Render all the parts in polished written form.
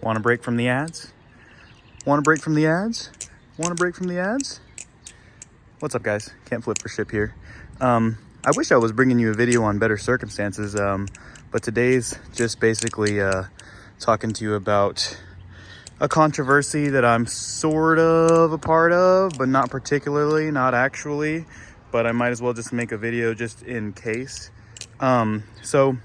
Want to break from the ads? Want to break from the ads? Want to break from the ads? What's up, guys? Can't flip for ship here. I wish I was bringing you a video on better circumstances, but today's just basically talking to you about a controversy that I'm sort of a part of, but not particularly, not actually, but I might as well just make a video just in case. So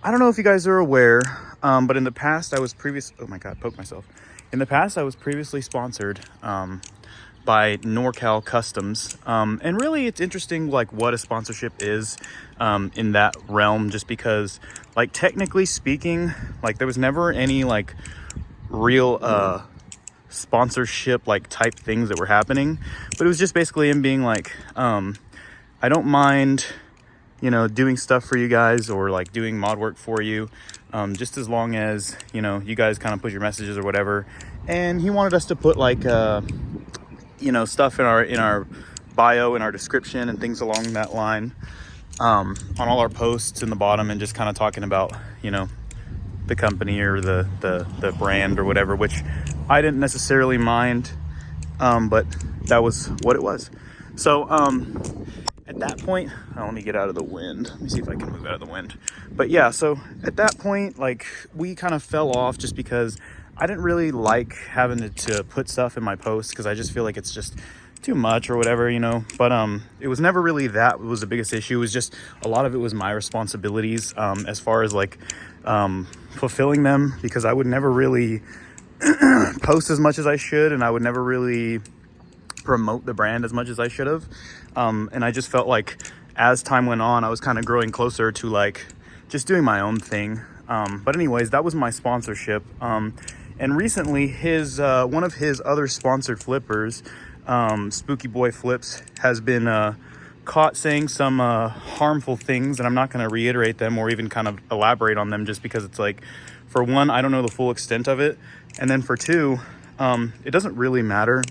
I don't know if you guys are aware, but in the past I was oh my God, poke myself. In the past I was previously sponsored by NorCal Customs. And really it's interesting like what a sponsorship is in that realm, just because like technically speaking, like there was never any like real sponsorship like type things that were happening, but it was just basically him being like, I don't mind, you know, doing stuff for you guys or like doing mod work for you, just as long as, you know, you guys kind of put your messages or whatever. And he wanted us to put like you know, stuff in our bio, in our description and things along that line, on all our posts in the bottom, and just kind of talking about, you know, the company or the brand or whatever, which I didn't necessarily mind, but that was what it was. So at that point, let me get out of the wind. Let me see if I can move out of the wind. But yeah, so at that point, like we kind of fell off just because I didn't really like having to put stuff in my posts, because I just feel like it's just too much or whatever, you know. But it was never really that was the biggest issue. It was just a lot of it was my responsibilities as far as like fulfilling them, because I would never really post as much as I should, and I would never really promote the brand as much as I should have. And I just felt like as time went on, I was kind of growing closer to like just doing my own thing. But anyways, that was my sponsorship. And recently his one of his other sponsored flippers, Spooky Boy Flips, has been caught saying some harmful things, and I'm not going to reiterate them or even kind of elaborate on them, just because it's like, for one, I don't know the full extent of it, and then for two, it doesn't really matter,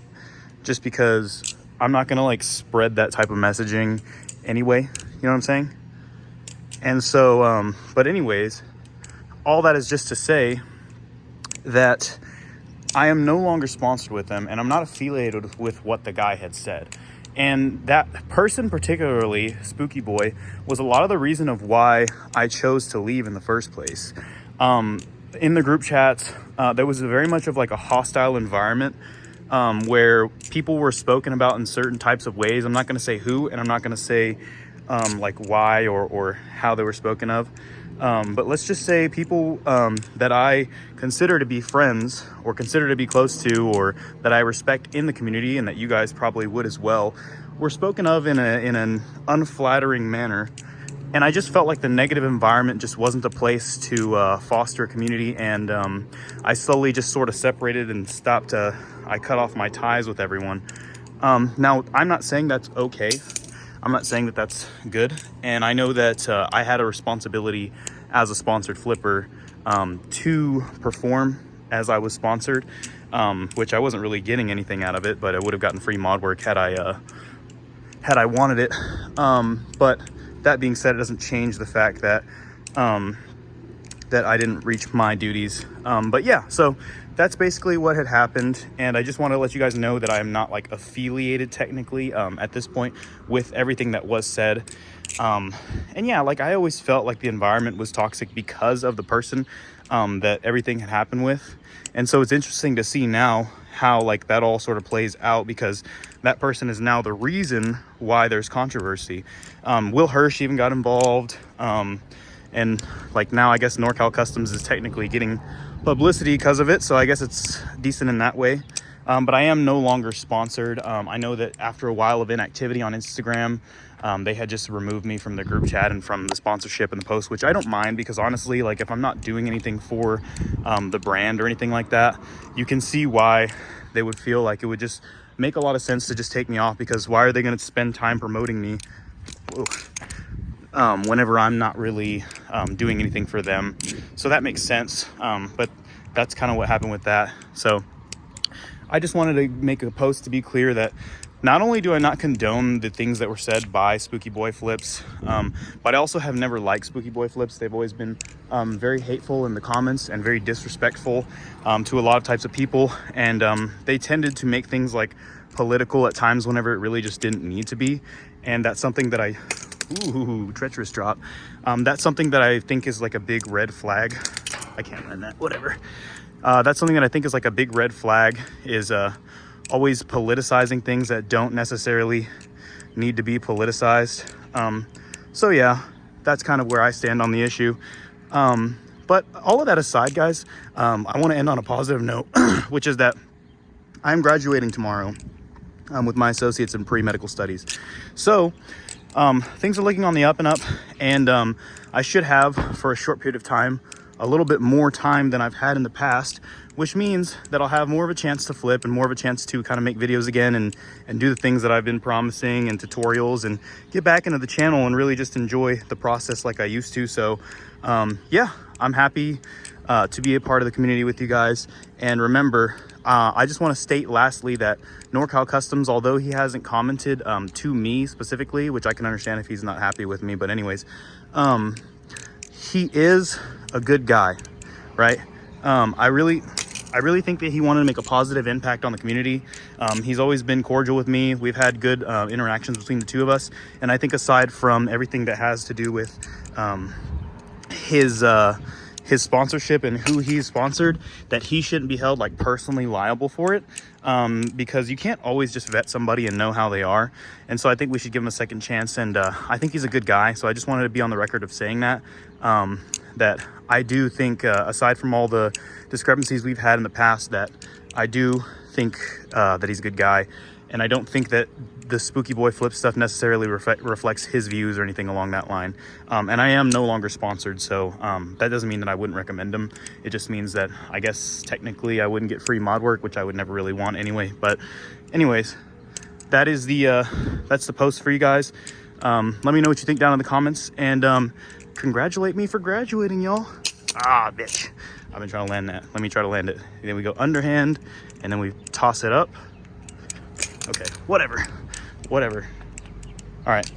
just because I'm not going to like spread that type of messaging anyway, you know what I'm saying? And so but anyways, all that is just to say that I am no longer sponsored with them, and I'm not affiliated with what the guy had said. And that person, particularly Spooky Boy, was a lot of the reason of why I chose to leave in the first place. In the group chats, there was very much of like a hostile environment, where people were spoken about in certain types of ways. I'm not going to say who, and I'm not going to say like why or how they were spoken of. But let's just say people that I consider to be friends, or consider to be close to, or that I respect in the community, and that you guys probably would as well, were spoken of in an unflattering manner. And I just felt like the negative environment just wasn't the place to foster a community. And I slowly just sort of separated and stopped. I cut off my ties with everyone. Now, I'm not saying that's okay. I'm not saying that that's good. And I know that I had a responsibility as a sponsored flipper to perform as I was sponsored, which I wasn't really getting anything out of it, but I would have gotten free mod work had I wanted it. But that being said, it doesn't change the fact that that I didn't reach my duties. But yeah, so that's basically what had happened, and I just want to let you guys know that I am not like affiliated technically at this point with everything that was said. And yeah, like I always felt like the environment was toxic because of the person that everything had happened with. And so it's interesting to see now how like that all sort of plays out, because that person is now the reason why there's controversy. Will Hirsch even got involved, and like now I guess NorCal Customs is technically getting publicity because of it, so I guess it's decent in that way. But I am no longer sponsored. I know that after a while of inactivity on Instagram, they had just removed me from the group chat and from the sponsorship and the post, which I don't mind, because honestly, like if I'm not doing anything for the brand or anything like that, you can see why they would feel like it would just make a lot of sense to just take me off, because why are they going to spend time promoting me whenever I'm not really doing anything for them? So that makes sense. But that's kind of what happened with that. So I just wanted to make a post to be clear that not only do I not condone the things that were said by Spooky Boy Flips, but I also have never liked Spooky Boy Flips. They've always been very hateful in the comments and very disrespectful to a lot of types of people. And they tended to make things like political at times whenever it really just didn't need to be. And that's something that ooh, treacherous drop. That's something that I think is like a big red flag. I can't run that, whatever. That's something that I think is like a big red flag, is always politicizing things that don't necessarily need to be politicized. So yeah, that's kind of where I stand on the issue. But all of that aside, guys, I want to end on a positive note, which is that I'm graduating tomorrow with my associates in pre-medical studies. So things are looking on the up and up, and I should have, for a short period of time, a little bit more time than I've had in the past, which means that I'll have more of a chance to flip and more of a chance to kind of make videos again and do the things that I've been promising and tutorials, and get back into the channel and really just enjoy the process like I used to. So yeah, I'm happy to be a part of the community with you guys. And remember, I just want to state lastly that NorCal Customs, although he hasn't commented to me specifically, which I can understand if he's not happy with me, but anyways, he is a good guy, right? I really think that he wanted to make a positive impact on the community. He's always been cordial with me. We've had good interactions between the two of us. And I think aside from everything that has to do with his sponsorship and who he's sponsored, that he shouldn't be held like personally liable for it, because you can't always just vet somebody and know how they are. And so I think we should give him a second chance, and I think he's a good guy. So I just wanted to be on the record of saying that, that I do think, aside from all the discrepancies we've had in the past, that I do think that he's a good guy. And I don't think that the Spooky Boy Flip stuff necessarily reflects his views or anything along that line. And I am no longer sponsored, so that doesn't mean that I wouldn't recommend him. It just means that I guess technically I wouldn't get free mod work, which I would never really want anyway. But anyways, that is that's the post for you guys. Let me know what you think down in the comments, and congratulate me for graduating, y'all. Ah, bitch. I've been trying to land that. Let me try to land it. And then we go underhand, and then we toss it up. Okay, whatever. All right,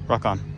rock on.